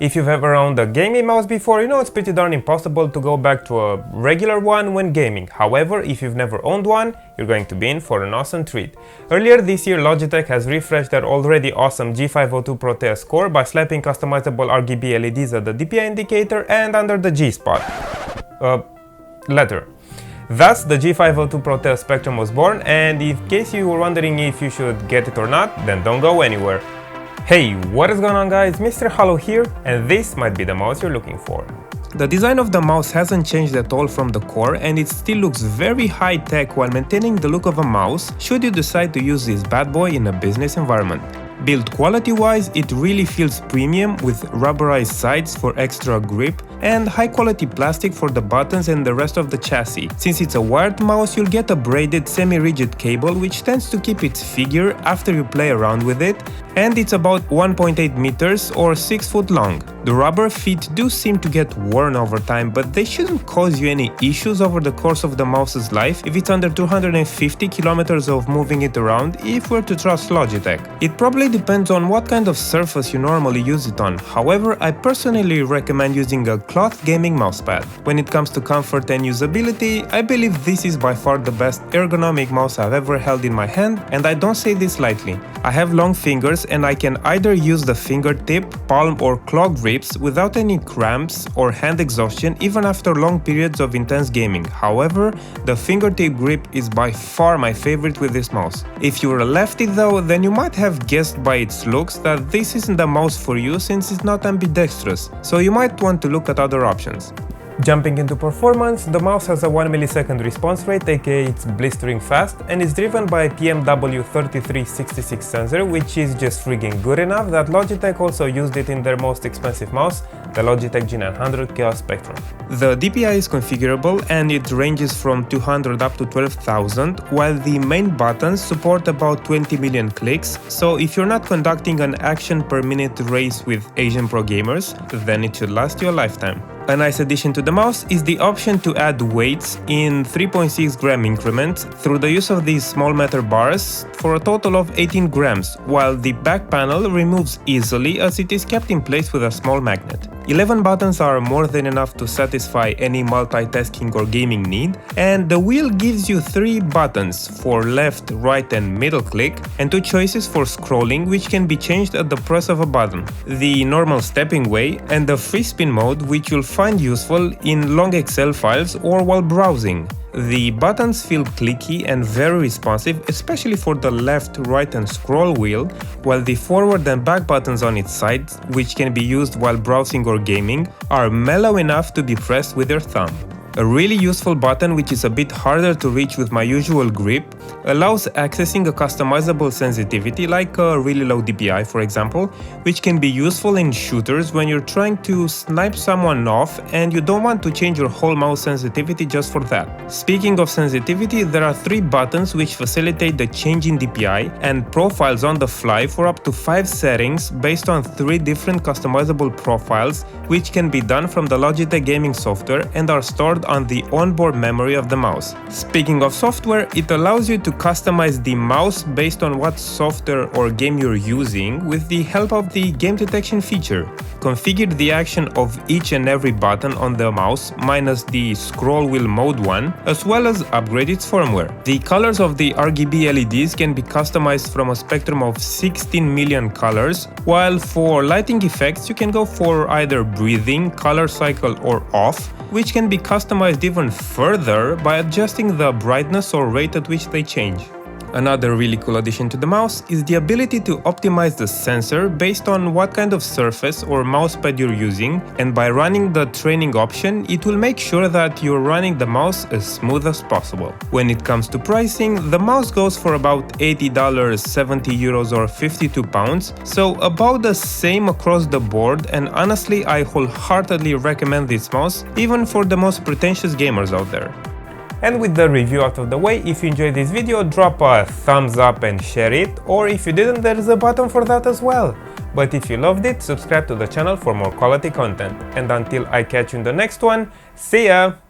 If you've ever owned a gaming mouse before, you know it's pretty darn impossible to go back to a regular one when gaming. However, if you've never owned one, you're going to be in for an awesome treat. Earlier this year, Logitech has refreshed their already awesome G502 Proteus core by slapping customizable RGB LEDs at the DPI indicator and under the G spot. Letter. Thus, the G502 Proteus Spectrum was born, and in case you were wondering if you should get it or not, then don't go anywhere. Hey, what is going on guys, Mr. Hollow here, and this might be the mouse you're looking for. The design of the mouse hasn't changed at all from the core, and it still looks very high-tech while maintaining the look of a mouse should you decide to use this bad boy in a business environment. Build quality-wise, it really feels premium with rubberized sides for extra grip and high-quality plastic for the buttons and the rest of the chassis. Since it's a wired mouse, you'll get a braided semi-rigid cable which tends to keep its figure after you play around with it, and it's about 1.8 meters or 6 foot long. The rubber feet do seem to get worn over time, but they shouldn't cause you any issues over the course of the mouse's life if it's under 250 kilometers of moving it around, if we're to trust Logitech. It probably depends on what kind of surface you normally use it on. However, I personally recommend using a cloth gaming mousepad. When it comes to comfort and usability, I believe this is by far the best ergonomic mouse I've ever held in my hand, and I don't say this lightly. I have long fingers and I can either use the fingertip, palm or claw grips without any cramps or hand exhaustion even after long periods of intense gaming. However, the fingertip grip is by far my favorite with this mouse. If you're a lefty though, then you might have guessed by its looks that this isn't the mouse for you since it's not ambidextrous, so you might want to look at other options. Jumping into performance, the mouse has a 1 millisecond response rate, aka it's blistering fast, and is driven by a PMW3366 sensor, which is just friggin' good enough that Logitech also used it in their most expensive mouse, the Logitech G502 Proteus Spectrum. The DPI is configurable and it ranges from 200 up to 12,000, while the main buttons support about 20 million clicks, so if you're not conducting an action per minute race with Asian pro gamers, then it should last you a lifetime. A nice addition to the mouse is the option to add weights in 3.6 gram increments through the use of these small metal bars for a total of 18 grams, while the back panel removes easily as it is kept in place with a small magnet. 11 buttons are more than enough to satisfy any multitasking or gaming need, and the wheel gives you 3 buttons for left, right and middle click, and 2 choices for scrolling which can be changed at the press of a button. The normal stepping way and the free spin mode, which you'll find useful in long Excel files or while browsing. The buttons feel clicky and very responsive, especially for the left, right and scroll wheel, while the forward and back buttons on its sides, which can be used while browsing or gaming, are mellow enough to be pressed with your thumb. A really useful button, which is a bit harder to reach with my usual grip, allows accessing a customizable sensitivity like a really low DPI for example, which can be useful in shooters when you're trying to snipe someone off and you don't want to change your whole mouse sensitivity just for that. Speaking of sensitivity, there are 3 buttons which facilitate the change in DPI and profiles on the fly for up to 5 settings based on 3 different customizable profiles, which can be done from the Logitech gaming software and are stored on the onboard memory of the mouse. Speaking of software, it allows you to customize the mouse based on what software or game you're using with the help of the game detection feature. Configure the action of each and every button on the mouse minus the scroll wheel mode one, as well as upgrade its firmware. The colors of the RGB LEDs can be customized from a spectrum of 16 million colors, while for lighting effects you can go for either breathing, color cycle or off, which can be customized even further by adjusting the brightness or rate at which they change. Another really cool addition to the mouse is the ability to optimize the sensor based on what kind of surface or mousepad you're using, and by running the training option, it will make sure that you're running the mouse as smooth as possible. When it comes to pricing, the mouse goes for about $80, 70 euros or 52 pounds, so about the same across the board, and honestly I wholeheartedly recommend this mouse even for the most pretentious gamers out there. And with the review out of the way, if you enjoyed this video, drop a thumbs up and share it, or if you didn't, there's a button for that as well. But if you loved it, subscribe to the channel for more quality content. And until I catch you in the next one, see ya!